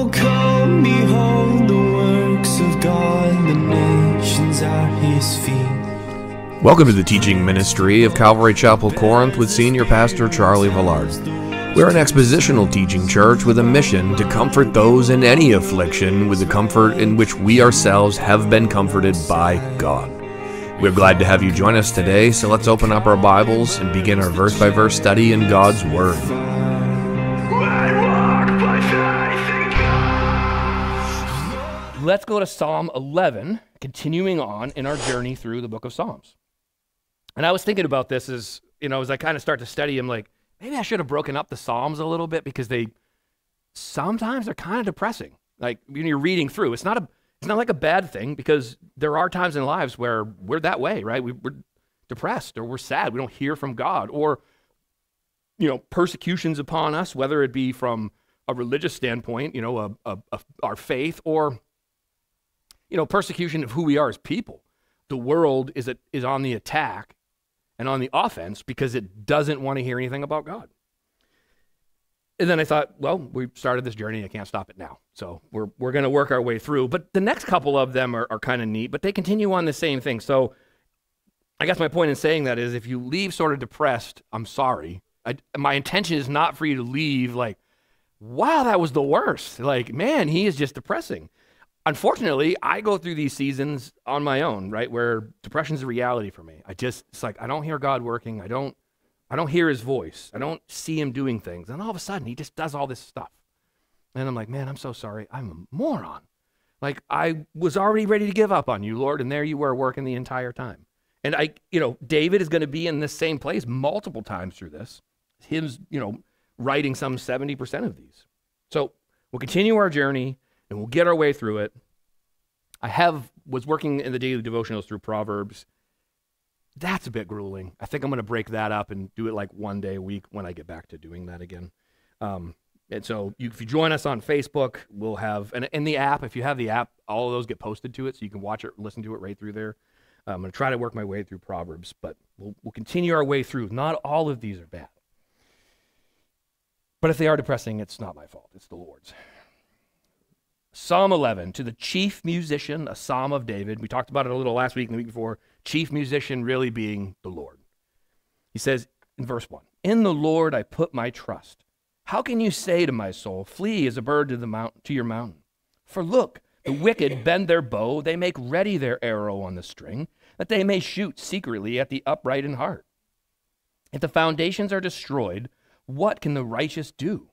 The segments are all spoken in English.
Oh, come behold the works of God, the nations at his feet. Welcome to the teaching ministry of Calvary Chapel Corinth with Senior Pastor Charlie Villard. We're an expositional teaching church with a mission to comfort those in any affliction with the comfort in which we ourselves have been comforted by God. We're glad to have you join us today, so let's open up our Bibles and begin our verse-by-verse study in God's Word. Let's go to Psalm 11, continuing on in our journey through the book of Psalms. And I was thinking about this as I kind of start to study, I'm like, maybe I should have broken up the Psalms a little bit because sometimes they're kind of depressing. Like when you're reading through, it's not like a bad thing because there are times in lives where we're that way, right? We're depressed or we're sad. We don't hear from God or, persecutions upon us, whether it be from a religious standpoint, our faith or, persecution of who we are as people. The world is on the attack and on the offense because it doesn't want to hear anything about God. And then I thought, well, we started this journey. I can't stop it now. So we're going to work our way through. But the next couple of them are kind of neat, but they continue on the same thing. So I guess my point in saying that is if you leave sort of depressed, I'm sorry. My intention is not for you to leave like, wow, that was the worst. Like, man, he is just depressing. Unfortunately, I go through these seasons on my own, right, where depression is a reality for me. It's like I don't hear God working. I don't hear his voice. I don't see him doing things. And all of a sudden, he just does all this stuff. And I'm like, man, I'm so sorry. I'm a moron. Like, I was already ready to give up on you, Lord, and there you were working the entire time. And David is going to be in this same place multiple times through this. Him's, writing some 70% of these. So we'll continue our journey. And we'll get our way through it. Was working in the daily devotionals through Proverbs. That's a bit grueling. I think I'm going to break that up and do it like one day a week when I get back to doing that again. And so if you join us on Facebook, we'll have, and in the app, if you have the app, all of those get posted to it so you can watch it, listen to it right through there. I'm going to try to work my way through Proverbs, but we'll continue our way through. Not all of these are bad. But if they are depressing, it's not my fault. It's the Lord's. Psalm 11, to the chief musician, a psalm of David. We talked about it a little last week and the week before. Chief musician really being the Lord. He says in verse 1, "In the Lord I put my trust. How can you say to my soul, flee as a bird to your mountain? For look, the wicked bend their bow. They make ready their arrow on the string, that they may shoot secretly at the upright in heart. If the foundations are destroyed, what can the righteous do?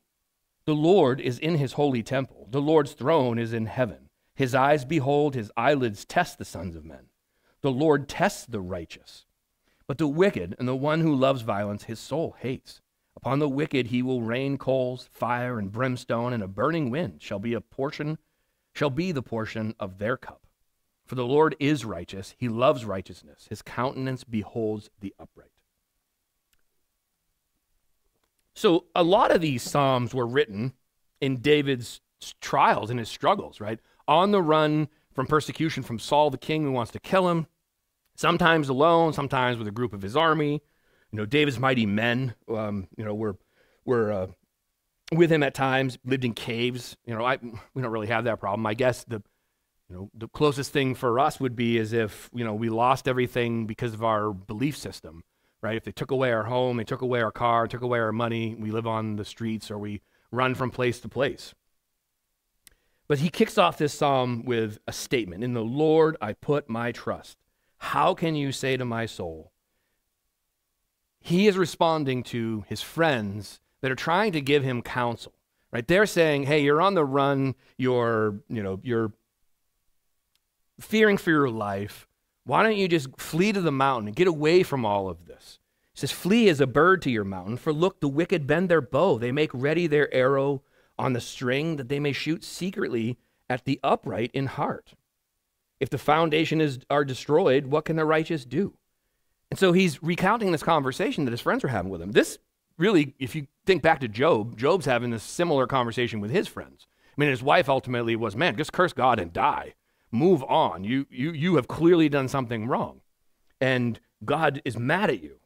The Lord is in his holy temple. The Lord's throne is in heaven. His eyes behold, his eyelids test the sons of men. The Lord tests the righteous. But the wicked and the one who loves violence, his soul hates. Upon the wicked he will rain coals, fire, and brimstone, and a burning wind shall be the portion of their cup. For the Lord is righteous. He loves righteousness. His countenance beholds the upright." So a lot of these Psalms were written in David's trials and his struggles, right? On the run from persecution from Saul the king who wants to kill him, sometimes alone, sometimes with a group of his army. David's mighty men, were with him at times, lived in caves. We don't really have that problem. I guess the closest thing for us would be as if, we lost everything because of our belief system. Right? If they took away our home, they took away our car, took away our money, we live on the streets or we run from place to place. But he kicks off this psalm with a statement. "In the Lord I put my trust. How can you say to my soul?" He is responding to his friends that are trying to give him counsel. Right? They're saying, hey, you're on the run, you're fearing for your life. Why don't you just flee to the mountain and get away from all of this? He says, "Flee as a bird to your mountain, for look, the wicked bend their bow. They make ready their arrow on the string, that they may shoot secretly at the upright in heart. If the foundation are destroyed, what can the righteous do?" And so he's recounting this conversation that his friends are having with him. This really, if you think back to Job's having this similar conversation with his friends. I mean, his wife ultimately was, man, just curse God and die. Move on. You have clearly done something wrong. And God is mad at you.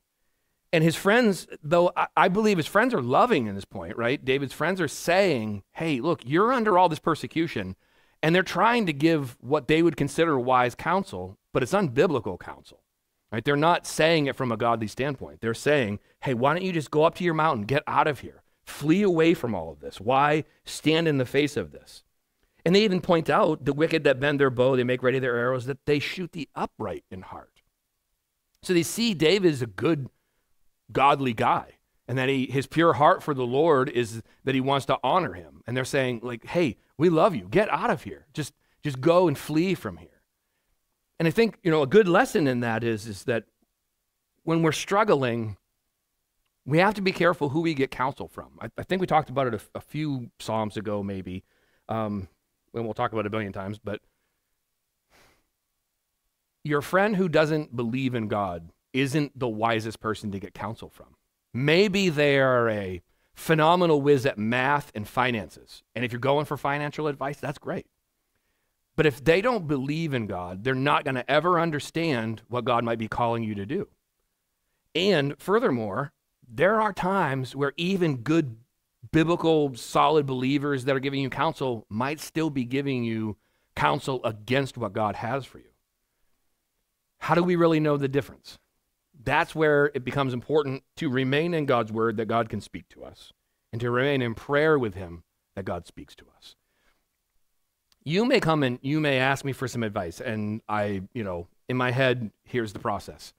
And his friends, though I believe his friends are loving in this point, right? David's friends are saying, hey, look, you're under all this persecution, and they're trying to give what they would consider wise counsel, but it's unbiblical counsel, right? They're not saying it from a godly standpoint. They're saying, hey, why don't you just go up to your mountain, get out of here, flee away from all of this? Why stand in the face of this? And they even point out the wicked that bend their bow, they make ready their arrows, that they shoot the upright in heart. So they see David as a good, godly guy, and that his pure heart for the Lord is that he wants to honor him. And they're saying, like, hey, we love you. Get out of here. Just go and flee from here. And I think, a good lesson in that is that when we're struggling, we have to be careful who we get counsel from. I think we talked about it a few Psalms ago, maybe, and we'll talk about it a billion times, but your friend who doesn't believe in God isn't the wisest person to get counsel from. Maybe they are a phenomenal whiz at math and finances. And if you're going for financial advice, that's great. But if they don't believe in God, they're not going to ever understand what God might be calling you to do. And furthermore, there are times where even good, biblical, solid believers that are giving you counsel might still be giving you counsel against what God has for you. How do we really know the difference? That's where it becomes important to remain in God's word that God can speak to us, and to remain in prayer with him that God speaks to us. You may come and you may ask me for some advice, and in my head, here's the process.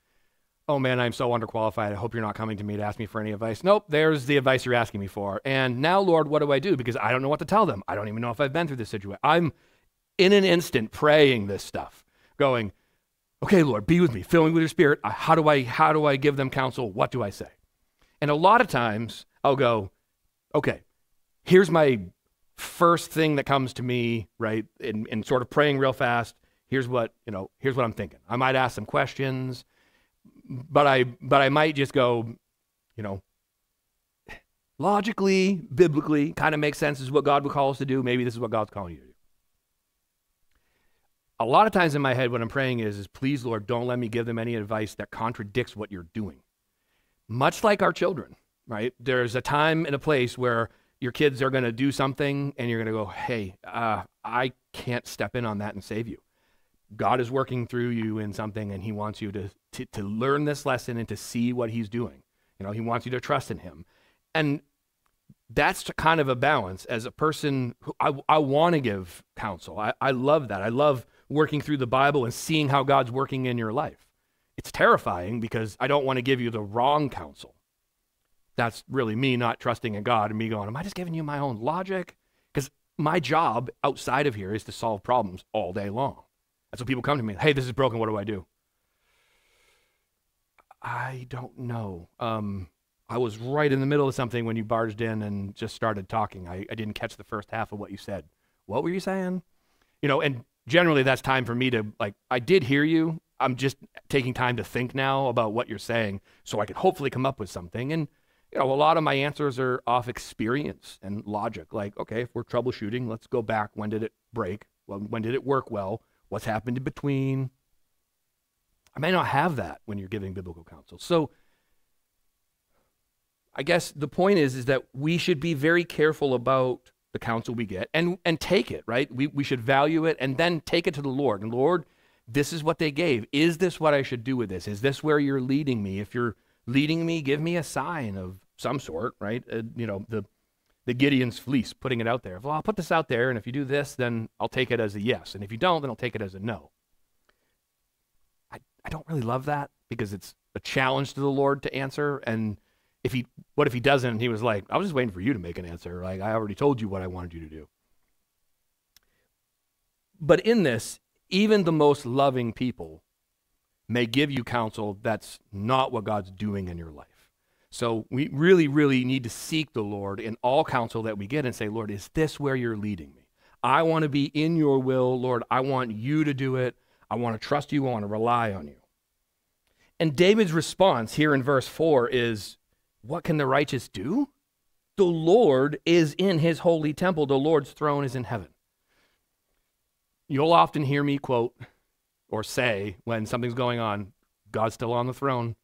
Oh man, I'm so underqualified. I hope you're not coming to me to ask me for any advice. Nope, there's the advice you're asking me for. And now, Lord, what do I do? Because I don't know what to tell them. I don't even know if I've been through this situation. I'm in an instant praying this stuff, going, okay, Lord, be with me, fill me with your spirit. How do I give them counsel? What do I say? And a lot of times I'll go, okay, here's my first thing that comes to me, right? And sort of praying real fast. Here's what I'm thinking. I might ask some questions, but I might just go, logically, biblically, kind of makes sense. This is what God would call us to do. Maybe this is what God's calling you to do. A lot of times in my head, what I'm praying is please, Lord, don't let me give them any advice that contradicts what you're doing. Much like our children, right? There's a time and a place where your kids are going to do something and you're going to go, hey, I can't step in on that and save you. God is working through you in something, and he wants you to learn this lesson and to see what he's doing. He wants you to trust in him. And that's kind of a balance. As a person who I want to give counsel. I love that. I love working through the Bible and seeing how God's working in your life. It's terrifying because I don't want to give you the wrong counsel. That's really me not trusting in God and me going, am I just giving you my own logic? Because my job outside of here is to solve problems all day long. That's what people come to me. Hey, this is broken. What do I do? I don't know. I was right in the middle of something when you barged in and just started talking. I didn't catch the first half of what you said. What were you saying? And generally that's time for me to, I did hear you. I'm just taking time to think now about what you're saying so I can hopefully come up with something. And, a lot of my answers are off experience and logic. Like, okay, if we're troubleshooting, let's go back. When did it break? Well, when did it work well? What's happened in between? I may not have that when you're giving biblical counsel. So I guess the point is that we should be very careful about the counsel we get and take it, right? We should value it and then take it to the Lord. And Lord, this is what they gave. Is this what I should do with this? Is this where you're leading me? If you're leading me, give me a sign of some sort, right? The Gideon's fleece, putting it out there. Well, I'll put this out there, and if you do this, then I'll take it as a yes. And if you don't, then I'll take it as a no. I don't really love that because it's a challenge to the Lord to answer. And what if he doesn't? He was like, I was just waiting for you to make an answer. Like, I already told you what I wanted you to do. But in this, even the most loving people may give you counsel that's not what God's doing in your life. So we really, really need to seek the Lord in all counsel that we get and say, Lord, is this where you're leading me? I want to be in your will, Lord. I want you to do it. I want to trust you. I want to rely on you. And David's response here in verse 4 is, what can the righteous do? The Lord is in his holy temple. The Lord's throne is in heaven. You'll often hear me quote or say when something's going on, God's still on the throne.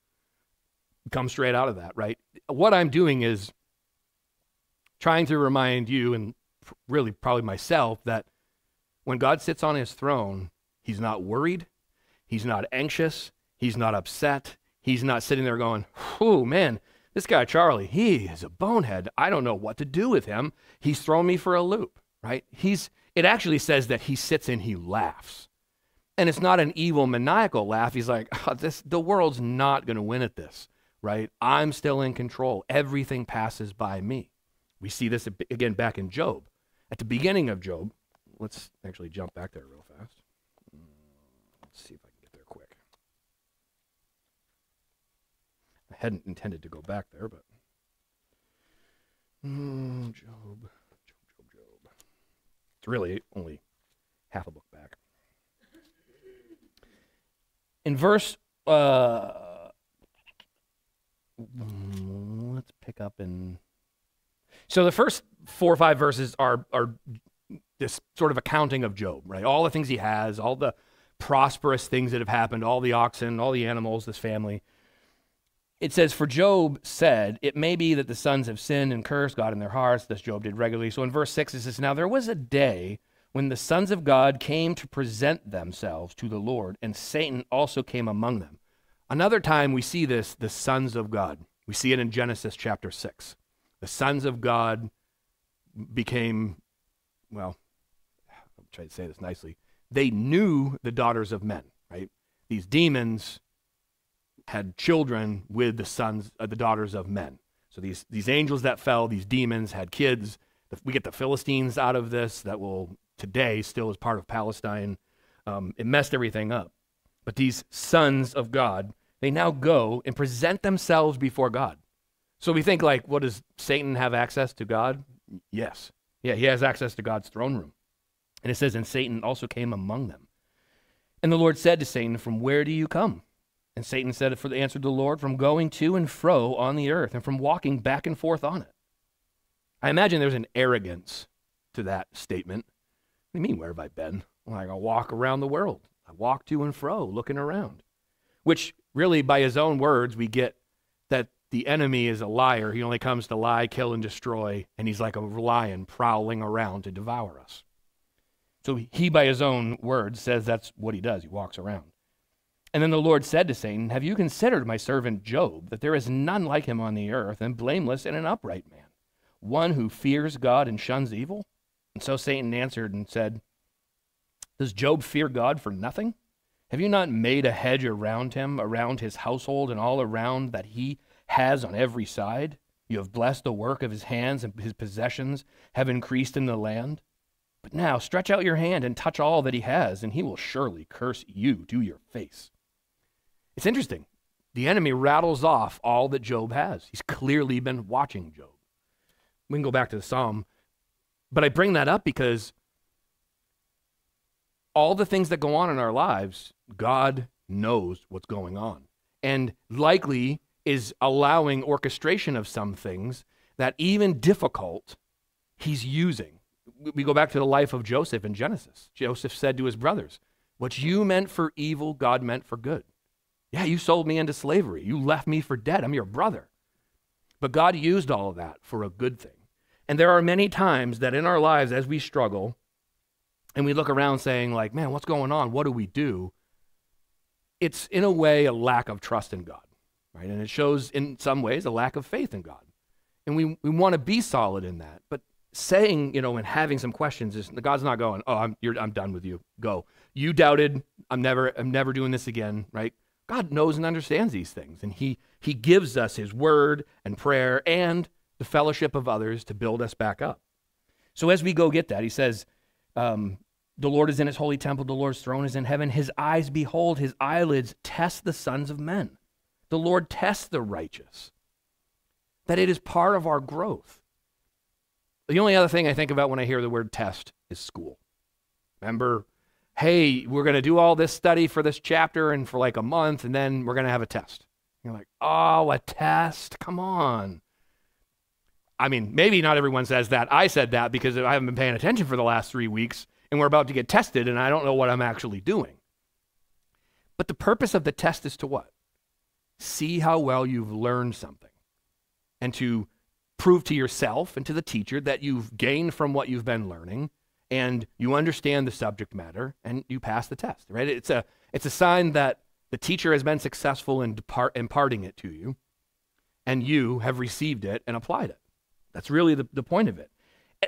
come straight out of that, right? What I'm doing is trying to remind you, and really probably myself, that when God sits on his throne, he's not worried, he's not anxious, he's not upset, he's not sitting there going, oh man, this guy Charlie, he is a bonehead. I don't know what to do with him. He's thrown me for a loop, right? It actually says that he sits and he laughs. And it's not an evil, maniacal laugh. He's like, the world's not going to win at this, right? I'm still in control. Everything passes by me. We see this again back in Job. At the beginning of Job, let's actually jump back there real fast. Let's see if I can get there quick. I hadn't intended to go back there, but Job. It's really only half a book back. In verse, let's pick up in. So the first 4 or 5 verses are this sort of accounting of Job, right? All the things he has, all the prosperous things that have happened, all the oxen, all the animals, this family. It says, for Job said, it may be that the sons have sinned and cursed God in their hearts. This Job did regularly. So in verse 6 it says, now there was a day when the sons of God came to present themselves to the Lord, and Satan also came among them. Another time we see this, the sons of God. We see it in Genesis chapter 6. The sons of God became, well, I'll try to say this nicely. They knew the daughters of men, right? These demons had children with the daughters of men. So these angels that fell, these demons had kids. We get the Philistines out of this that will today still is part of Palestine. It messed everything up. But these sons of God, they now go and present themselves before God. So we think like, what, does Satan have access to God? Yes. Yeah, he has access to God's throne room. And it says, and Satan also came among them. And the Lord said to Satan, from where do you come? And Satan said, for the answer to the Lord, from going to and fro on the earth and from walking back and forth on it. I imagine there's an arrogance to that statement. What do you mean, where have I been? Like, I walk around the world. I walk to and fro, looking around. Which really, by his own words, we get that the enemy is a liar. He only comes to lie, kill, and destroy, and he's like a lion prowling around to devour us. So he, by his own words, says that's what he does. He walks around. And then the Lord said to Satan, have you considered my servant Job, that there is none like him on the earth, and blameless and an upright man, one who fears God and shuns evil? And so Satan answered and said, does Job fear God for nothing? Have you not made a hedge around him, around his household, and all around that he has on every side? You have blessed the work of his hands, and his possessions have increased in the land. But now stretch out your hand and touch all that he has, and he will surely curse you to your face. It's interesting. The enemy rattles off all that Job has. He's clearly been watching Job. We can go back to the Psalm. But I bring that up because all the things that go on in our lives, God knows what's going on. And likely is allowing orchestration of some things that even difficult, he's using. We go back to the life of Joseph in Genesis. Joseph said to his brothers, what you meant for evil, God meant for good. Yeah, you sold me into slavery. You left me for dead. I'm your brother. But God used all of that for a good thing. And there are many times that in our lives as we struggle and we look around saying like, man, what's going on? What do we do? It's in a way a lack of trust in God, right? And it shows in some ways a lack of faith in God. And we want to be solid in that. But saying, and having some questions is God's not going, oh, I'm done with you. Go. You doubted. I'm never doing this again, right? God knows and understands these things, and he gives us his word and prayer and the fellowship of others to build us back up. So as we go get that, he says, the Lord is in his holy temple, the Lord's throne is in heaven. His eyes behold, his eyelids test the sons of men. The Lord tests the righteous. That it is part of our growth. The only other thing I think about when I hear the word test is school. Remember, hey, we're going to do all this study for this chapter and for like a month, and then we're going to have a test. You're like, oh, a test? Come on. I mean, maybe not everyone says that. I said that because I haven't been paying attention for the last 3 weeks, and we're about to get tested, and I don't know what I'm actually doing. But the purpose of the test is to what? see how well you've learned something and to prove to yourself and to the teacher that you've gained from what you've been learning and you understand the subject matter and you pass the test, right? It's a sign that the teacher has been successful in imparting it to you and you have received it and applied it. That's really the point of it.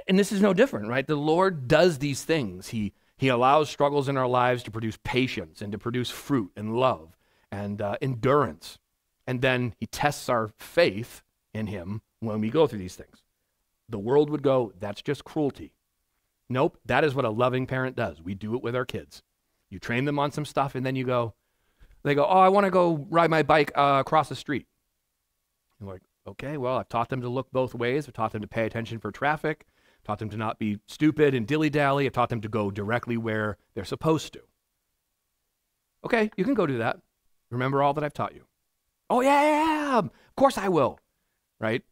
And this is no different, right? The Lord does these things. He allows struggles in our lives to produce patience and to produce fruit and love and endurance. And then he tests our faith in him when we go through these things. The world would go, that's just cruelty. Nope, that is what a loving parent does. We do it with our kids. You train them on some stuff and then they go, oh, I want to go ride my bike across the street. You're like, okay, well, I've taught them to look both ways. I've taught them to pay attention for traffic. Taught them to not be stupid and dilly-dally. I've taught them to go directly where they're supposed to. Okay, you can go do that. Remember all that I've taught you. Oh, yeah, of course I will, right?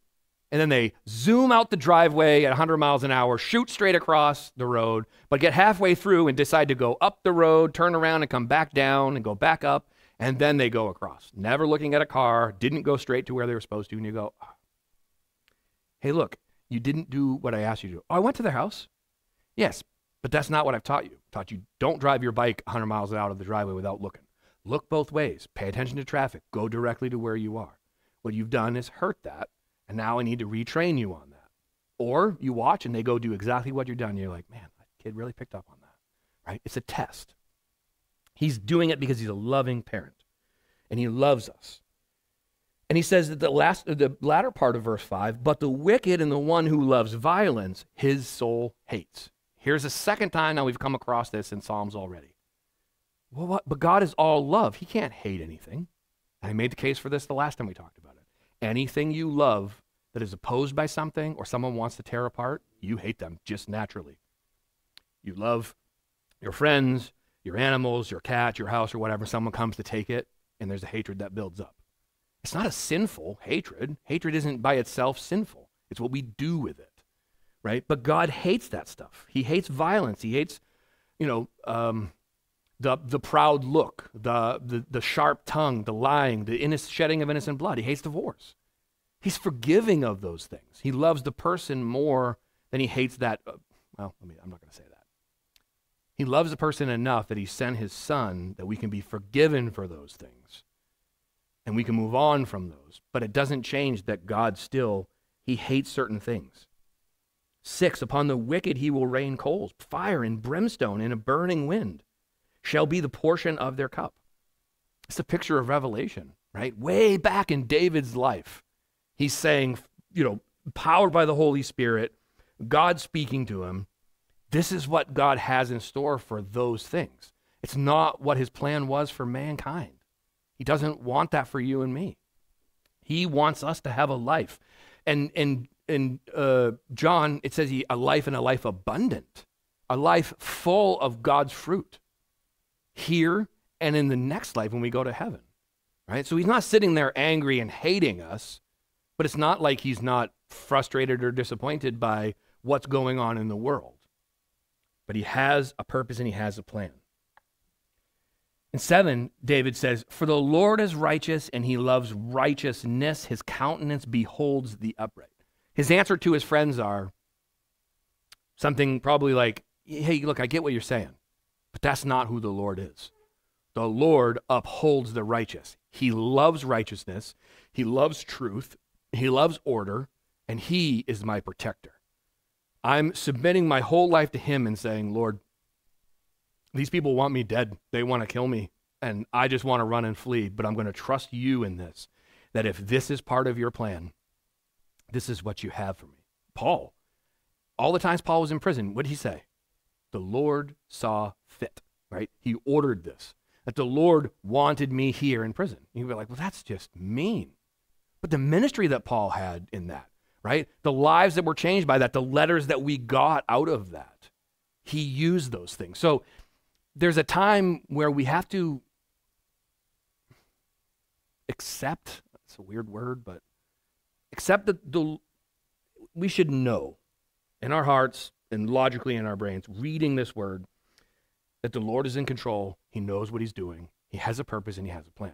And then they zoom out the driveway at 100 miles an hour, shoot straight across the road, but get halfway through and decide to go up the road, turn around and come back down and go back up, and then they go across. Never looking at a car, didn't go straight to where they were supposed to, and you go, oh. Hey, look. You didn't do what I asked you to do. Oh, I went to their house. Yes, but that's not what I've taught you. I taught you don't drive your bike 100 miles out of the driveway without looking. Look both ways. Pay attention to traffic. Go directly to where you are. What you've done is hurt that, and now I need to retrain you on that. Or you watch and they go do exactly what you're done. And you're like, man, that kid really picked up on that, right? It's a test. He's doing it because he's a loving parent, and he loves us. And he says that the latter part of verse 5, but the wicked and the one who loves violence, his soul hates. Here's a second time now we've come across this in Psalms already. Well, what? But God is all love. He can't hate anything. I made the case for this the last time we talked about it. Anything you love that is opposed by something or someone wants to tear apart, you hate them just naturally. You love your friends, your animals, your cat, your house, or whatever. Someone comes to take it, and there's a hatred that builds up. It's not a sinful hatred. Hatred isn't by itself sinful. It's what we do with it, right? But God hates that stuff. He hates violence. He hates, the proud look, the sharp tongue, the lying, the shedding of innocent blood. He hates divorce. He's forgiving of those things. He loves the person more than he hates that. I'm not going to say that. He loves the person enough that he sent his son that we can be forgiven for those things. And we can move on from those. But it doesn't change that God still, he hates certain things. 6, upon the wicked he will rain coals, fire and brimstone and a burning wind shall be the portion of their cup. It's a picture of Revelation, right? Way back in David's life, he's saying, powered by the Holy Spirit, God speaking to him, this is what God has in store for those things. It's not what his plan was for mankind. He doesn't want that for you and me. He wants us to have a life. And in John, it says a life and a life abundant, a life full of God's fruit here and in the next life when we go to heaven, right? So he's not sitting there angry and hating us, but it's not like he's not frustrated or disappointed by what's going on in the world. But he has a purpose and he has a plan. In 7, David says, for the Lord is righteous and he loves righteousness. His countenance beholds the upright. His answer to his friends are something probably like, hey, look, I get what you're saying, but that's not who the Lord is. The Lord upholds the righteous. He loves righteousness. He loves truth. He loves order, and he is my protector. I'm submitting my whole life to him and saying, Lord, these people want me dead. They want to kill me, and I just want to run and flee, but I'm going to trust you in this, that if this is part of your plan, this is what you have for me. Paul, all the times Paul was in prison, what did he say? The Lord saw fit, right? He ordered this, that the Lord wanted me here in prison. You'd be like, well, that's just mean. But the ministry that Paul had in that, right? The lives that were changed by that, the letters that we got out of that, he used those things. So there's a time where we have to accept, it's a weird word, but accept that we should know in our hearts and logically in our brains, reading this word, that the Lord is in control. He knows what he's doing. He has a purpose and he has a plan.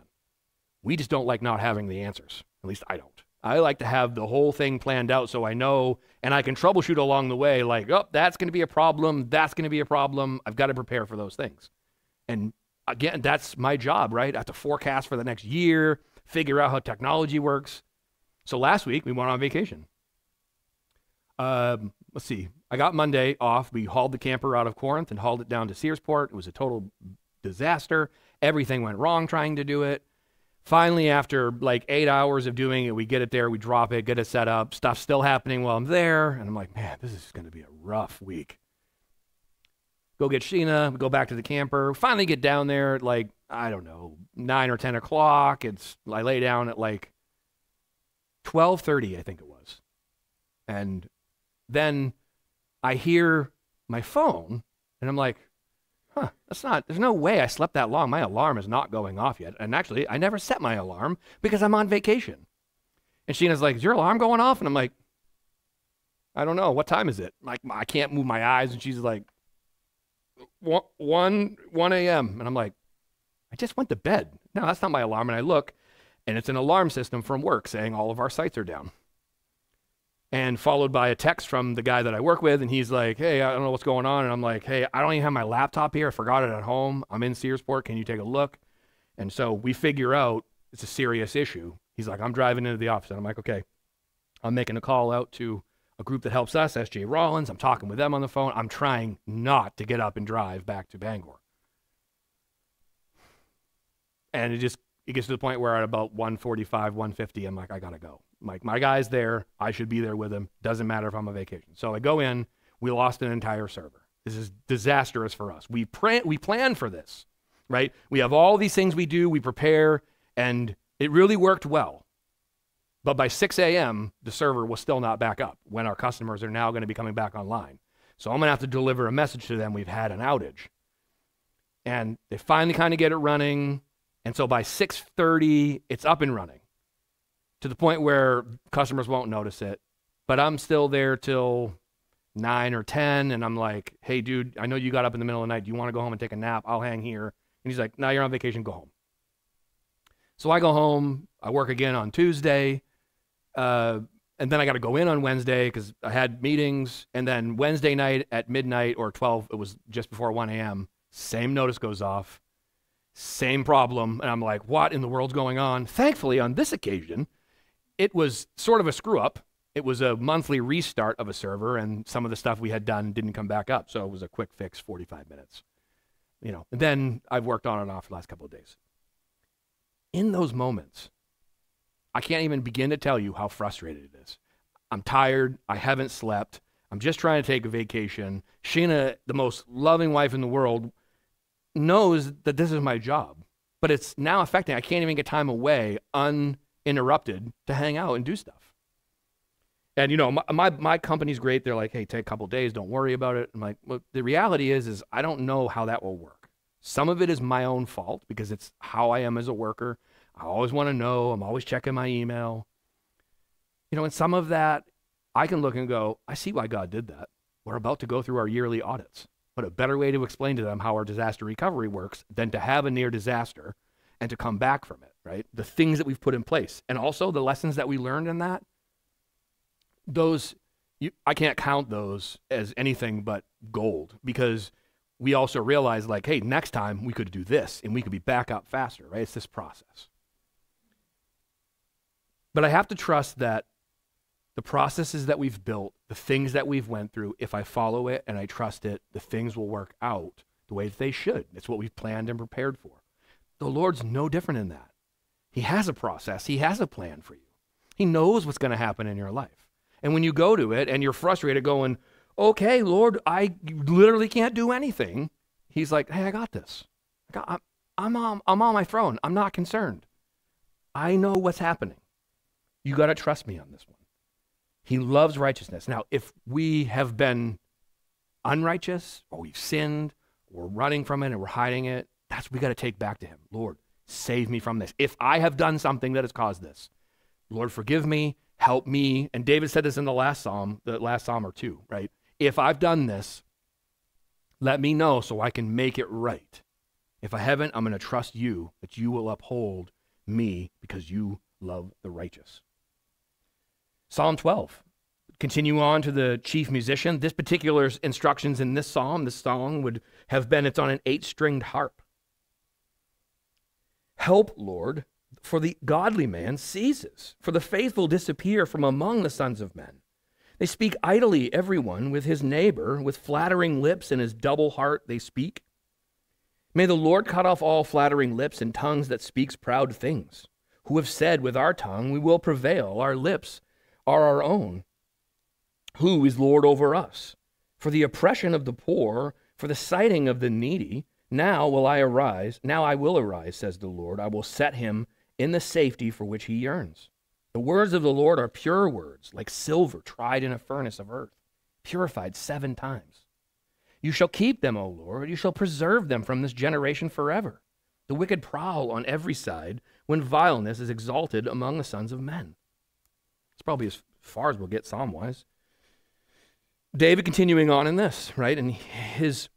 We just don't like not having the answers. At least I don't. I like to have the whole thing planned out so I know, and I can troubleshoot along the way, like, oh, that's going to be a problem, that's going to be a problem. I've got to prepare for those things. And again, that's my job, right? I have to forecast for the next year, figure out how technology works. So last week, we went on vacation. Let's see. I got Monday off. We hauled the camper out of Corinth and hauled it down to Searsport. It was a total disaster. Everything went wrong trying to do it. Finally, after like 8 hours of doing it, we get it there, we drop it, get it set up. Stuff's still happening while I'm there. And I'm like, man, this is going to be a rough week. Go get Sheena, go back to the camper. Finally get down there at like, I don't know, 9 or 10 o'clock. I lay down at like 12:30, I think it was. And then I hear my phone, and I'm like, there's no way I slept that long. My alarm is not going off yet. And actually, I never set my alarm because I'm on vacation. And Sheena's like, is your alarm going off? And I'm like, I don't know. What time is it? Like, I can't move my eyes. And she's like, 1 a.m. And I'm like, I just went to bed. No, that's not my alarm. And I look, and it's an alarm system from work saying all of our sites are down. And followed by a text from the guy that I work with, and he's like, hey, I don't know what's going on. And I'm like, hey, I don't even have my laptop here. I forgot it at home. I'm in Searsport. Can you take a look? And so we figure out it's a serious issue. He's like, I'm driving into the office. And I'm like, okay. I'm making a call out to a group that helps us, SJ Rollins. I'm talking with them on the phone. I'm trying not to get up and drive back to Bangor. And it gets to the point where at about 1:45, 1:50, I'm like, I got to go. I'm like, my guy's there. I should be there with him. Doesn't matter if I'm on vacation. So I go in. We lost an entire server. This is disastrous for us. We plan for this, right? We have all these things we do. We prepare, and it really worked well. But by 6 a.m., the server was still not back up when our customers are now going to be coming back online. So I'm going to have to deliver a message to them. We've had an outage. And they finally kind of get it running. And so by 6:30, it's up and running to the point where customers won't notice it. But I'm still there till 9 or 10, and I'm like, hey, dude, I know you got up in the middle of the night. Do you want to go home and take a nap? I'll hang here. And he's like, no, you're on vacation. Go home. So I go home. I work again on Tuesday. And then I got to go in on Wednesday because I had meetings. And then Wednesday night at midnight or 12, it was just before 1 a.m., same notice goes off. Same problem. And I'm like, what in the world's going on? Thankfully, on this occasion, it was sort of a screw up. It was a monthly restart of a server, and some of the stuff we had done didn't come back up. So it was a quick fix, 45 minutes. And then I've worked on and off the last couple of days. In those moments, I can't even begin to tell you how frustrated it is. I'm tired. I haven't slept. I'm just trying to take a vacation. Sheena, the most loving wife in the world, knows that this is my job, but it's now affecting. I can't even get time away uninterrupted to hang out and do stuff. And my company's great. They're like, hey, take a couple of days, don't worry about it. I'm like, well, the reality is I don't know how that will work. Some of it is my own fault because it's how I am as a worker. I always want to know. I'm always checking my email. And some of that I can look and go, I see why God did that. We're about to go through our yearly audits. But a better way to explain to them how our disaster recovery works than to have a near disaster and to come back from it, right? The things that we've put in place and also the lessons that we learned in that, I can't count those as anything but gold because we also realize like, hey, next time we could do this and we could be back up faster, right? It's this process. But I have to trust that the processes that we've built, the things that we've went through, if I follow it and I trust it, the things will work out the way that they should. It's what we've planned and prepared for. The Lord's no different in that. He has a process. He has a plan for you. He knows what's going to happen in your life. And when you go to it and you're frustrated going, okay, Lord, I literally can't do anything. He's like, hey, I got this. I'm on my throne. I'm not concerned. I know what's happening. You got to trust me on this one. He loves righteousness. Now, if we have been unrighteous or we've sinned, we're running from it and we're hiding it, that's what we got to take back to him. Lord, save me from this. If I have done something that has caused this, Lord, forgive me, help me. And David said this in the last psalm or two, right? If I've done this, let me know so I can make it right. If I haven't, I'm going to trust you that you will uphold me because you love the righteous. Psalm 12. Continue on to the chief musician. This particular instructions in this psalm, this song would have been, it's on an 8-stringed harp. Help, Lord, for the godly man ceases, for the faithful disappear from among the sons of men. They speak idly, everyone, with his neighbor, with flattering lips and his double heart they speak. May the Lord cut off all flattering lips and tongues that speaks proud things, who have said with our tongue, we will prevail, our lips are our own. Who is Lord over us? For the oppression of the poor, for the sighting of the needy, now I will arise, says the Lord. I will set him in the safety for which he yearns. The words of the Lord are pure words, like silver tried in a furnace of earth, purified 7 times. You shall keep them, O Lord. You shall preserve them from this generation forever. The wicked prowl on every side when vileness is exalted among the sons of men. It's probably as far as we'll get psalm-wise. David continuing on in this, right? And his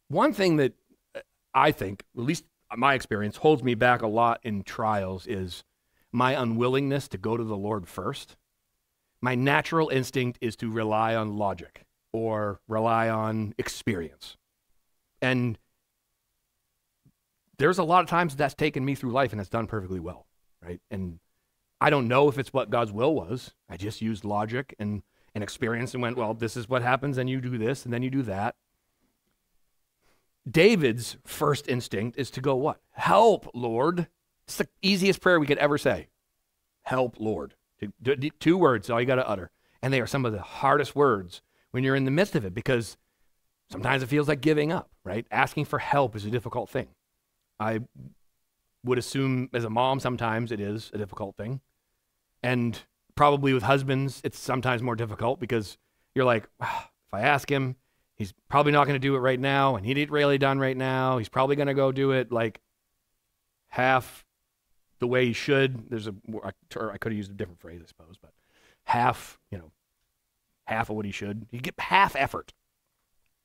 one thing that I think, at least my experience, holds me back a lot in trials is my unwillingness to go to the Lord first. My natural instinct is to rely on logic or rely on experience. And there's a lot of times that's taken me through life and it's done perfectly well, right? And I don't know if it's what God's will was. I just used logic and experience and went, well, this is what happens, and you do this, and then you do that. David's first instinct is to go what? Help, Lord. It's the easiest prayer we could ever say. Help, Lord. 2 words, all you got to utter. And they are some of the hardest words when you're in the midst of it, because sometimes it feels like giving up, right? Asking for help is a difficult thing. I would assume as a mom, sometimes it is a difficult thing. And probably with husbands, it's sometimes more difficult because you're like, if I ask him, he's probably not going to do it right now, and he ain't really done right now. He's probably going to go do it like half the way he should. I could have used a different phrase, I suppose, but half of what he should. You get half effort,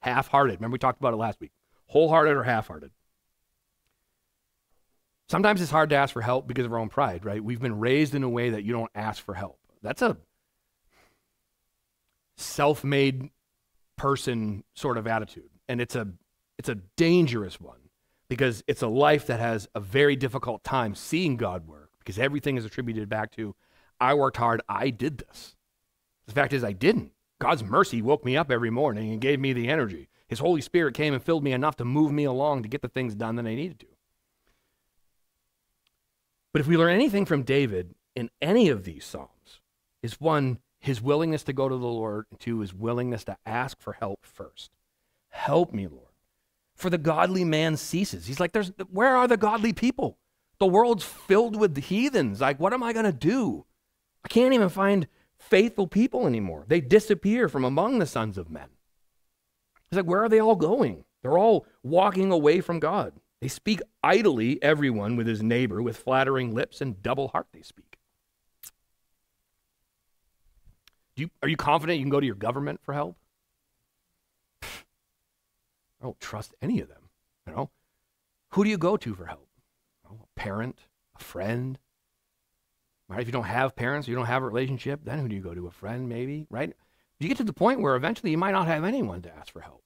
half-hearted. Remember we talked about it last week. Wholehearted or half-hearted. Sometimes it's hard to ask for help because of our own pride, right? We've been raised in a way that you don't ask for help. That's a self-made person sort of attitude. And it's a dangerous one because it's a life that has a very difficult time seeing God work because everything is attributed back to, I worked hard, I did this. The fact is I didn't. God's mercy woke me up every morning and gave me the energy. His Holy Spirit came and filled me enough to move me along to get the things done that I needed to. But if we learn anything from David in any of these Psalms, is 1, his willingness to go to the Lord, and 2, his willingness to ask for help first. Help me, Lord. For the godly man ceases. He's like, where are the godly people? The world's filled with the heathens. Like, what am I going to do? I can't even find faithful people anymore. They disappear from among the sons of men. He's like, where are they all going? They're all walking away from God. They speak idly, everyone with his neighbor, with flattering lips and double heart they speak. Are you confident you can go to your government for help? I don't trust any of them. Who do you go to for help? A parent, a friend. Right? If you don't have parents, you don't have a relationship, then who do you go to? A friend, maybe, right? You get to the point where eventually you might not have anyone to ask for help.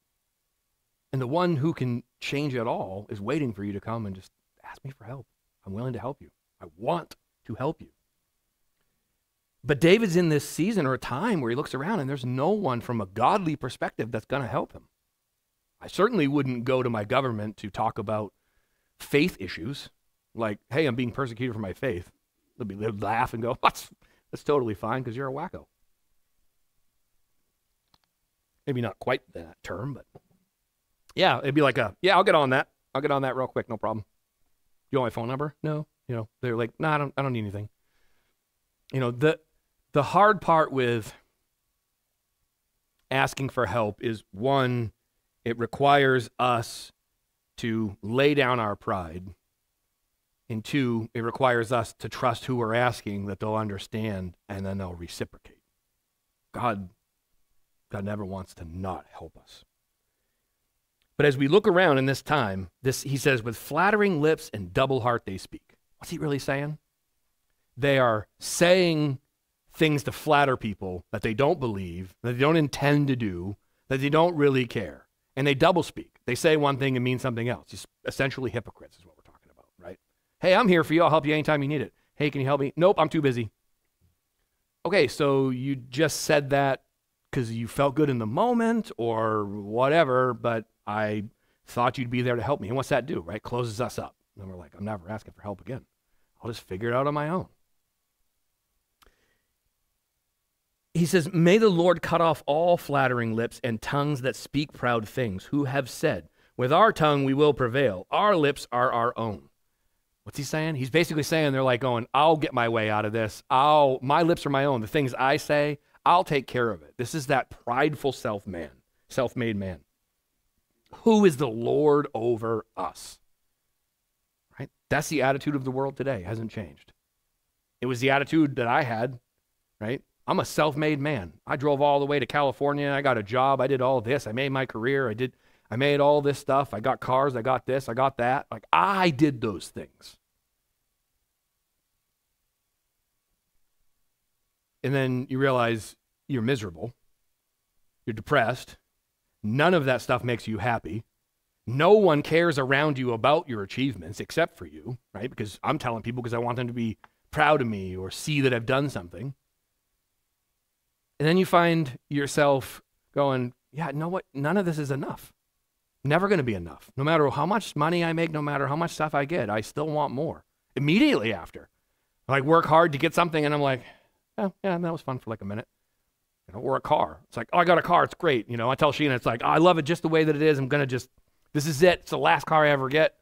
And the one who can change it all is waiting for you to come and just ask me for help. I'm willing to help you. I want to help you. But David's in this season or a time where he looks around and there's no one from a godly perspective that's going to help him. I certainly wouldn't go to my government to talk about faith issues like, hey, I'm being persecuted for my faith. They'd laugh and go, that's totally fine because you're a wacko. Maybe not quite that term, but yeah, it'd be like I'll get on that. I'll get on that real quick, no problem. You want my phone number? No. They're like, no, I don't need anything. The hard part with asking for help is 1, it requires us to lay down our pride. And 2, it requires us to trust who we're asking that they'll understand and then they'll reciprocate. God never wants to not help us. But as we look around in this time, he says, with flattering lips and double heart they speak. What's he really saying? They are saying things to flatter people that they don't believe, that they don't intend to do, that they don't really care. And they double speak. They say one thing and mean something else. Just essentially hypocrites is what we're talking about, right? Hey, I'm here for you. I'll help you anytime you need it. Hey, can you help me? Nope, I'm too busy. Okay, so you just said that because you felt good in the moment or whatever, but I thought you'd be there to help me. And what's that do, right? Closes us up. And we're like, I'm never asking for help again. I'll just figure it out on my own. He says, may the Lord cut off all flattering lips and tongues that speak proud things, who have said, with our tongue we will prevail. Our lips are our own. What's he saying? He's basically saying they're like going, I'll get my way out of this. My lips are my own. The things I say, I'll take care of it. This is that prideful self-made man. Who is the Lord over us? Right? That's the attitude of the world today. It hasn't changed. It was the attitude that I had, right? I'm a self-made man. I drove all the way to California. I got a job. I did all this. I made my career. I made all this stuff. I got cars. I got this. I got that. Like, I did those things. And then you realize you're miserable. You're depressed. None of that stuff makes you happy. No one cares around you about your achievements except for you, right? Because I'm telling people because I want them to be proud of me or see that I've done something. And then you find yourself going, yeah, you know what? None of this is enough. Never going to be enough. No matter how much money I make, no matter how much stuff I get, I still want more. Immediately after. I work hard to get something and I'm like, oh, yeah, that was fun for like a minute. Or a car. It's like, oh, I got a car. It's great. I tell Sheena, it's like, oh, I love it just the way that it is. I'm going to this is it. It's the last car I ever get.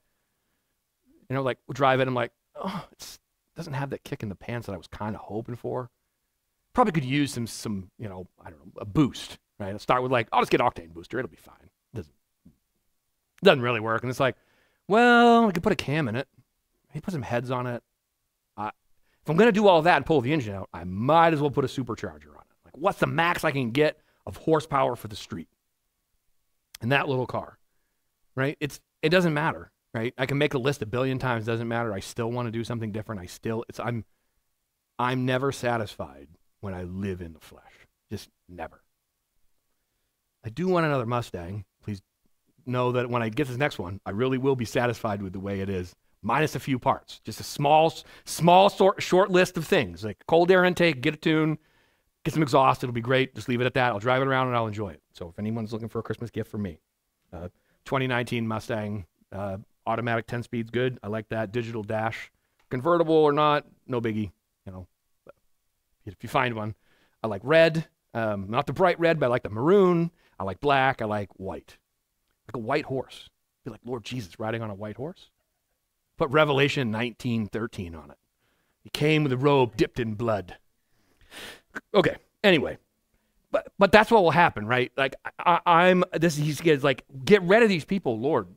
Like we'll drive it. I'm like, oh, it doesn't have that kick in the pants that I was kind of hoping for. Probably could use some, I don't know, a boost, right? I'll start with like, I'll just get octane booster. It'll be fine. Doesn't really work. And it's like, well, I could put a cam in it. Maybe put some heads on it. If I'm going to do all that and pull the engine out, I might as well put a supercharger on it. Like, what's the max I can get of horsepower for the street? And that little car, right? It doesn't matter, right? I can make a list 1 billion times. Doesn't matter. I still want to do something different. I'm never satisfied when I live in the flesh. Just never. I do want another Mustang. Please know that when I get this next one, I really will be satisfied with the way it is, minus a few parts. Just a small short list of things, like cold air intake, get a tune, get some exhaust. It'll be great. Just leave it at that. I'll drive it around and I'll enjoy it. So if anyone's looking for a Christmas gift from me, 2019 Mustang, automatic 10 speeds, good. I like that. Digital dash, convertible or not, no biggie. If you find one, I like red, not the bright red, but I like the maroon. I like black. I like white, like a white horse. Be like Lord Jesus riding on a white horse. Put Revelation 19:13 on it. He came with a robe dipped in blood. Okay. Anyway, but that's what will happen, right? Like he's like, get rid of these people, Lord.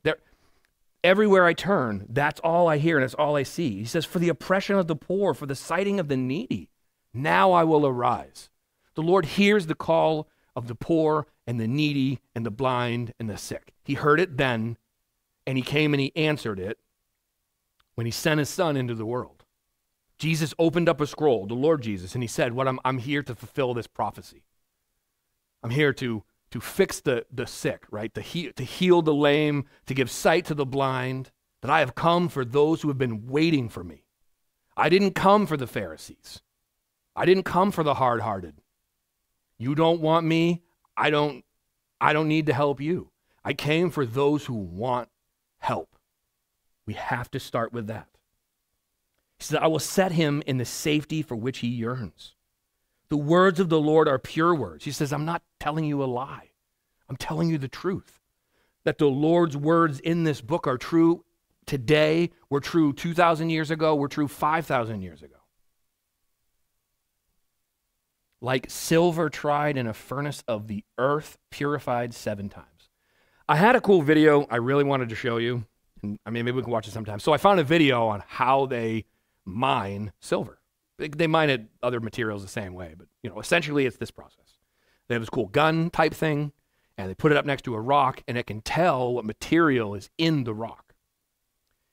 Everywhere I turn, that's all I hear and that's all I see. He says, for the oppression of the poor, for the sighting of the needy. Now I will arise. The Lord hears the call of the poor and the needy and the blind and the sick. He heard it then, and he came and he answered it when he sent his son into the world. Jesus opened up a scroll, the Lord Jesus, and he said, I'm here to fulfill this prophecy. I'm here to fix the sick, right? To heal the lame, to give sight to the blind, that I have come for those who have been waiting for me. I didn't come for the Pharisees. I didn't come for the hard-hearted. You don't want me. I don't need to help you. I came for those who want help. We have to start with that. He said, I will set him in the safety for which he yearns. The words of the Lord are pure words. He says, I'm not telling you a lie. I'm telling you the truth. That the Lord's words in this book are true today, were true 2,000 years ago, were true 5,000 years ago. Like silver tried in a furnace of the earth, purified 7 times. I had a cool video I really wanted to show you. And maybe we can watch it sometime. So I found a video on how they mine silver. They mine it other materials the same way, but essentially it's this process. They have this cool gun type thing, And they put it up next to a rock, and it can tell what material is in the rock.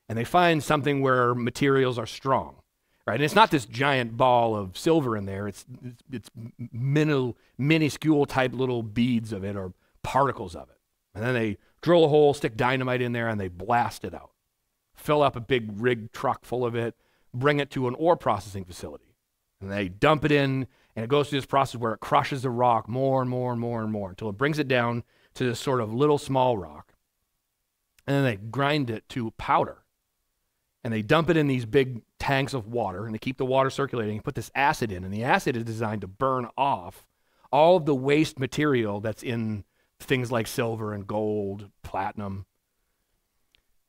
And they find something where materials are strong, right? And it's not this giant ball of silver in there. It's minuscule type little beads of it or particles of it. And then they drill a hole, stick dynamite in there, and they blast it out. Fill up a big rig truck full of it, bring it to an ore processing facility. And they dump it in, and it goes through this process where it crushes the rock more and more and more and more until it brings it down to this sort of little small rock. And then they grind it to powder. And they dump it in these big tanks of water, and they keep the water circulating and put this acid in. And the acid is designed to burn off all of the waste material that's in things like silver and gold, platinum.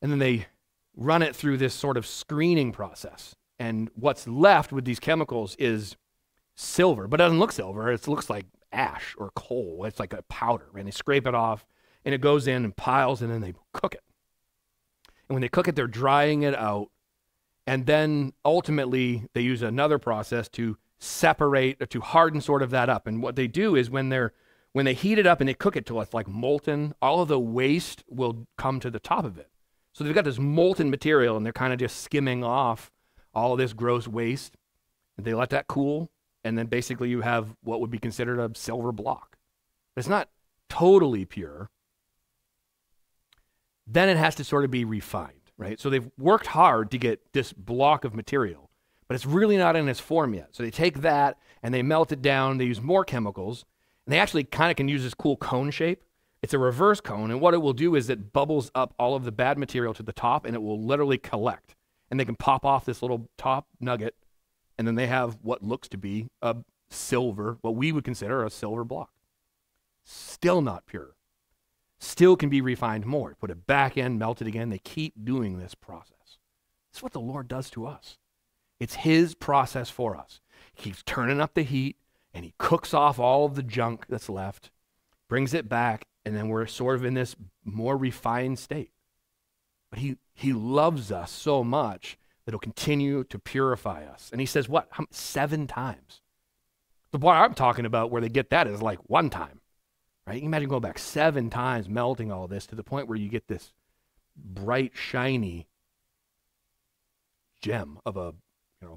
And then they run it through this sort of screening process. And what's left with these chemicals is silver, but it doesn't look silver. It looks like ash or coal. It's like a powder, and they scrape it off, and it goes in and piles, and then they cook it. And when they cook it, they're drying it out, and then ultimately they use another process to separate or to harden sort of that up. And what they do is when they heat it up and they cook it till it's like molten, all of the waste will come to the top of it. So they've got this molten material, and they're kind of just skimming off all of this gross waste. And they let that cool, and then basically you have what would be considered a silver block. But it's not totally pure. Then it has to sort of be refined, right? So they've worked hard to get this block of material, but it's really not in its form yet. So they take that and they melt it down. They use more chemicals, and they actually kind of can use this cool cone shape. It's a reverse cone, and what it will do is it bubbles up all of the bad material to the top, and it will literally collect. And they can pop off this little top nugget, and then they have what looks to be a silver, what we would consider a silver block. Still not pure. Still can be refined more. Put it back in, melt it again. They keep doing this process. This is what the Lord does to us. It's his process for us. He keeps turning up the heat, and he cooks off all of the junk that's left, brings it back, and then we're sort of in this more refined state. But he loves us so much that he'll continue to purify us. And he says, what? 7 times. The part I'm talking about where they get that is like 1 time. Right? You can imagine going back 7 times, melting all this to the point where you get this bright, shiny gem of a,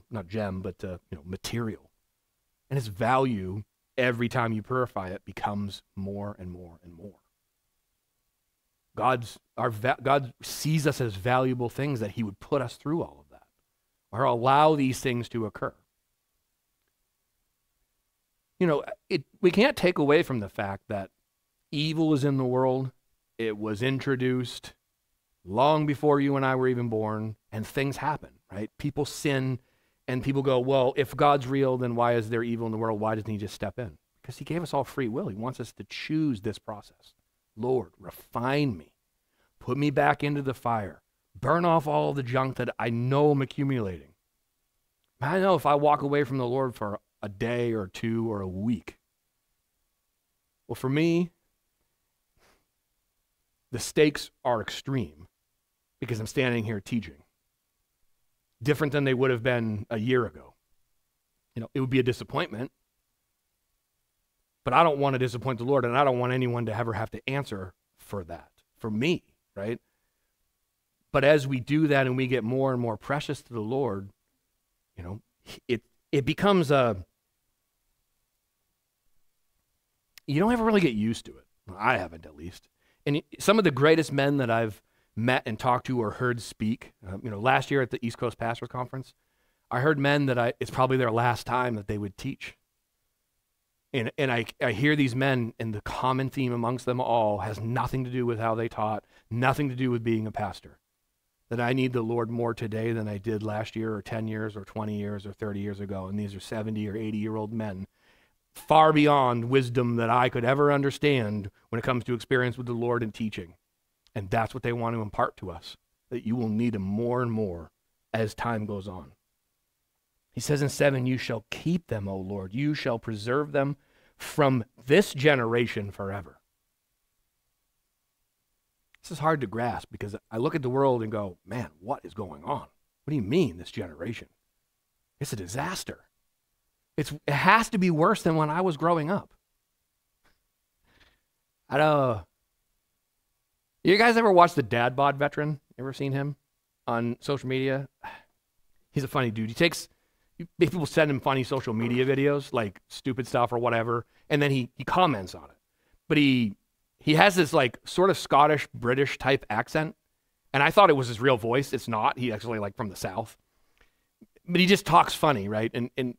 not gem, but, material. And its value, every time you purify it, becomes more and more and more. God sees us as valuable things that he would put us through all of that, or allow these things to occur. We can't take away from the fact that evil is in the world. It was introduced long before you and I were even born, and things happen, right? People sin, and people go, well, if God's real, then why is there evil in the world? Why doesn't he just step in? Because he gave us all free will. He wants us to choose this process. Lord, refine me. Put me back into the fire. Burn off all the junk that I know I'm accumulating. I know if I walk away from the Lord for a day or 2 or a week, well, for me, the stakes are extreme because I'm standing here teaching. Different than they would have been a year ago. It would be a disappointment, but I don't want to disappoint the Lord, and I don't want anyone to ever have to answer for that, for me, right? But as we do that and we get more and more precious to the Lord, it becomes you don't ever really get used to it. I haven't, at least. And some of the greatest men that I've met and talked to or heard speak, last year at the East Coast Pastors Conference, I heard men that it's probably their last time that they would teach. And I hear these men, and the common theme amongst them all has nothing to do with how they taught, nothing to do with being a pastor. That I need the Lord more today than I did last year or 10 years or 20 years or 30 years ago. And these are 70 or 80-year-old men, far beyond wisdom that I could ever understand when it comes to experience with the Lord and teaching. And that's what they want to impart to us, that you will need them more and more as time goes on. He says in 7, you shall keep them, O Lord. You shall preserve them from this generation forever. This is hard to grasp because I look at the world and go, man, what is going on? What do you mean, this generation? It's a disaster. It has to be worse than when I was growing up. I don't. You guys ever watch the Dad Bod Veteran? Ever seen him on social media? He's a funny dude. People send him funny social media videos, like stupid stuff or whatever, and then he comments on it. But he has this like sort of Scottish British type accent, and I thought it was his real voice. It's not. He actually like from the South, but he just talks funny, right? And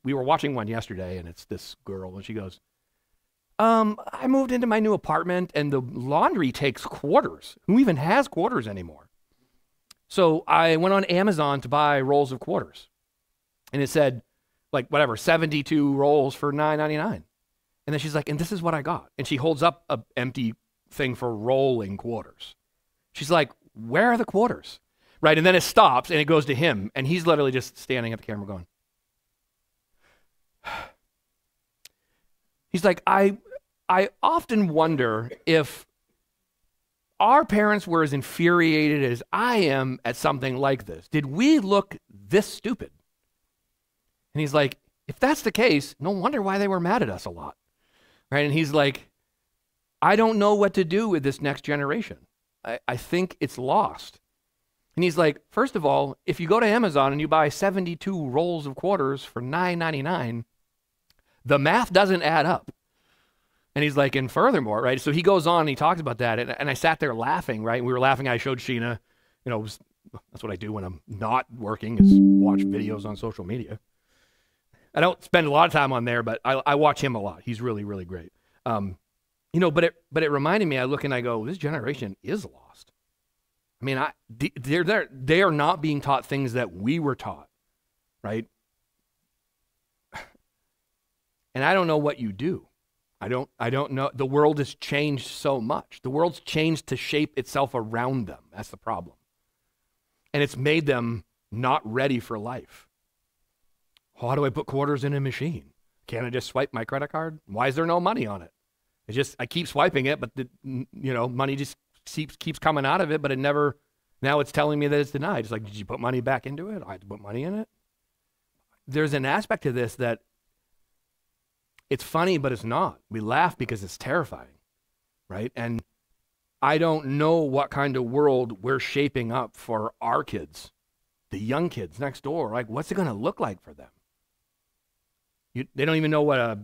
we were watching one yesterday, and it's this girl, and she goes, I moved into my new apartment and the laundry takes quarters. Who even has quarters anymore? So I went on Amazon to buy rolls of quarters. And it said, like, whatever, 72 rolls for $9.99. And then she's like, and this is what I got. And she holds up an empty thing for rolling quarters. She's like, where are the quarters? Right? And then it stops and it goes to him. And he's literally just standing at the camera going. He's like, I often wonder if our parents were as infuriated as I am at something like this. Did we look this stupid? And he's like, if that's the case, no wonder why they were mad at us a lot. Right? And he's like, I don't know what to do with this next generation. I think it's lost. And he's like, first of all, if you go to Amazon and you buy 72 rolls of quarters for $9.99, the math doesn't add up. And he's like, and furthermore, right? So he goes on and he talks about that. And I sat there laughing, right? We were laughing. I showed Sheena, that's what I do when I'm not working is watch videos on social media. I don't spend a lot of time on there, but I watch him a lot. He's really, really great. But it reminded me, I look and I go, this generation is lost. I mean, they are not being taught things that we were taught, right? And I don't know what you do. I don't know. The world has changed so much. The world's changed to shape itself around them. That's the problem. And it's made them not ready for life. How do I put quarters in a machine? Can't I just swipe my credit card? Why is there no money on it? I keep swiping it, but money just keeps coming out of it, but now it's telling me that it's denied. It's like, did you put money back into it? I had to put money in it. There's an aspect to this that it's funny, but it's not. We laugh because it's terrifying, right? And I don't know what kind of world we're shaping up for our kids, the young kids next door. Like, what's it going to look like for them? They don't even know what a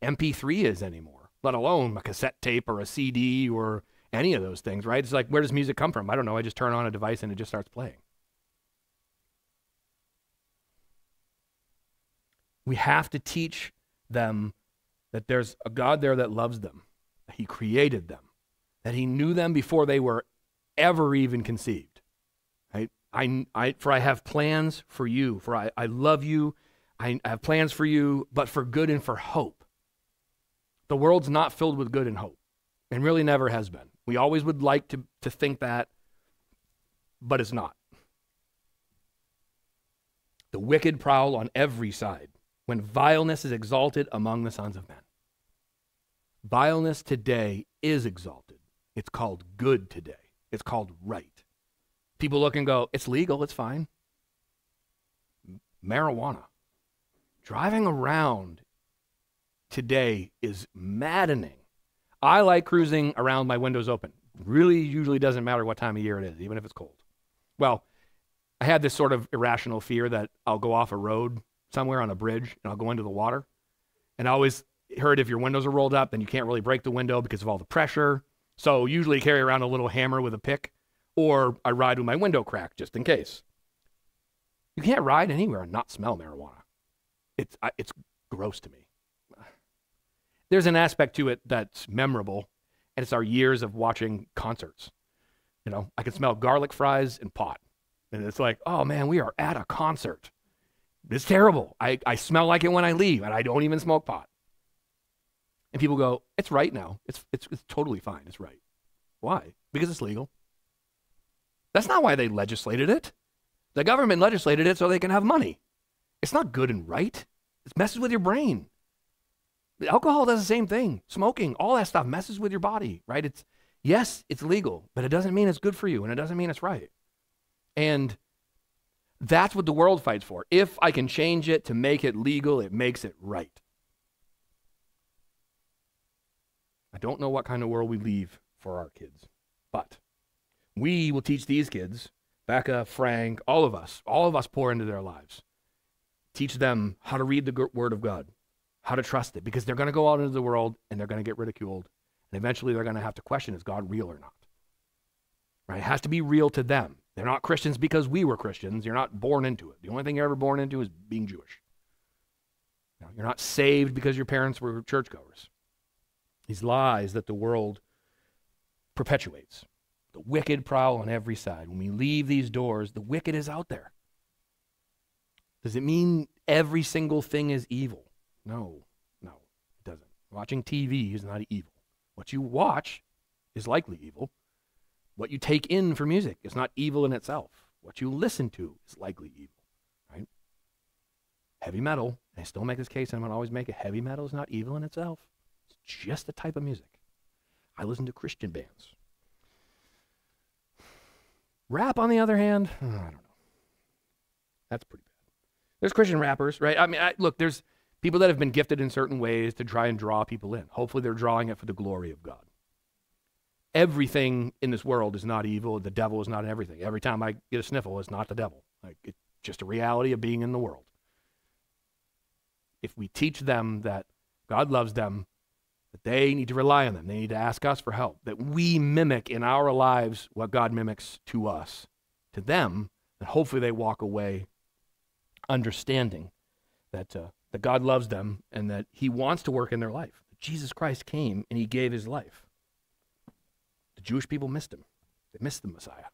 MP3 is anymore, let alone a cassette tape or a CD or any of those things, right? It's like, where does music come from? I don't know. I just turn on a device and it just starts playing. We have to teach them that there's a God there that loves them, that he created them, that he knew them before they were ever even conceived. Right? For I have plans for you, for I love you, I have plans for you, but for good and for hope. The world's not filled with good and hope, and really never has been. We always would like to think that, but it's not. The wicked prowl on every side, when vileness is exalted among the sons of men. Vileness today is exalted. It's called good today. It's called right. People look and go, it's legal, it's fine. Marijuana. Driving around today is maddening. I like cruising around my windows open. Really usually doesn't matter what time of year it is, even if it's cold. Well, I had this sort of irrational fear that I'll go off a road somewhere on a bridge and I'll go into the water. And I always heard if your windows are rolled up, then you can't really break the window because of all the pressure. So usually carry around a little hammer with a pick, or I ride with my window cracked just in case. You can't ride anywhere and not smell marijuana. It's gross to me. There's an aspect to it that's memorable, and it's our years of watching concerts. I can smell garlic fries and pot. And it's like, oh man, we are at a concert. It's terrible. I smell like it when I leave, and I don't even smoke pot. And people go, it's right now. It's totally fine. It's right. Why? Because it's legal. That's not why they legislated it. The government legislated it so they can have money. It's not good and right. It messes with your brain. Alcohol does the same thing. Smoking, all that stuff messes with your body, right? Yes, it's legal, but it doesn't mean it's good for you, and it doesn't mean it's right. And that's what the world fights for. If I can change it to make it legal, it makes it right. don't know what kind of world we leave for our kids. But we will teach these kids, Becca, Frank, all of us pour into their lives. Teach them how to read the Word of God, how to trust it, because they're going to go out into the world and they're going to get ridiculed. And eventually they're going to have to question, is God real or not? Right? It has to be real to them. They're not Christians because we were Christians. You're not born into it. The only thing you're ever born into is being Jewish. You're not saved because your parents were churchgoers. These lies that the world perpetuates. The wicked prowl on every side. When we leave these doors, the wicked is out there. Does it mean every single thing is evil? No, it doesn't. Watching TV is not evil. What you watch is likely evil. What you take in for music is not evil in itself. What you listen to is likely evil, right? Heavy metal, I still make this case, and I'm going to always make it, heavy metal is not evil in itself. It's just a type of music. I listen to Christian bands. Rap, on the other hand, I don't know. That's pretty bad. There's Christian rappers, right? I mean, look, there's people that have been gifted in certain ways to try and draw people in. Hopefully they're drawing it for the glory of God. Everything in this world is not evil. The devil is not everything. Every time I get a sniffle, it's not the devil. Like, it's just a reality of being in the world. If we teach them that God loves them, that they need to rely on them, they need to ask us for help, that we mimic in our lives what God mimics to us, to them, and hopefully they walk away understanding that God loves them and that he wants to work in their life. Jesus Christ came and he gave his life. The Jewish people missed him. They missed the Messiah.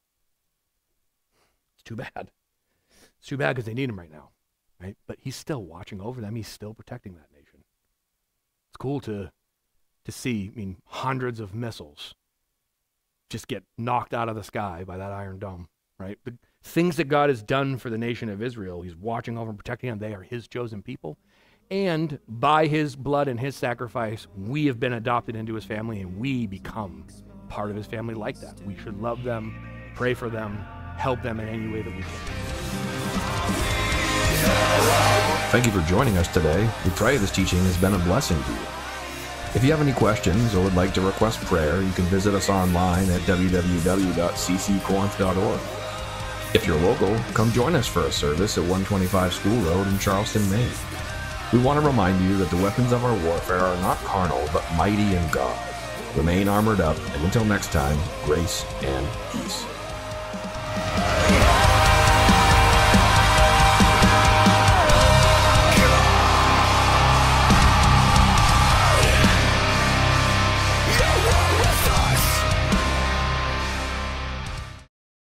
It's too bad. It's too bad because they need him right now, right? But he's still watching over them. He's still protecting that nation. It's cool to see, I mean, hundreds of missiles just get knocked out of the sky by that Iron Dome, right? The things that God has done for the nation of Israel, he's watching over and protecting them. They are his chosen people. And by his blood and his sacrifice, we have been adopted into his family and we become part of his family like that. We should love them, pray for them, help them in any way that we can. Thank you for joining us today. We pray this teaching has been a blessing to you. If you have any questions or would like to request prayer, you can visit us online at www.cccorinth.org. If you're local, come join us for a service at 125 School Road in Charleston, Maine. We want to remind you that the weapons of our warfare are not carnal, but mighty in God. Remain armored up, and until next time, grace and peace.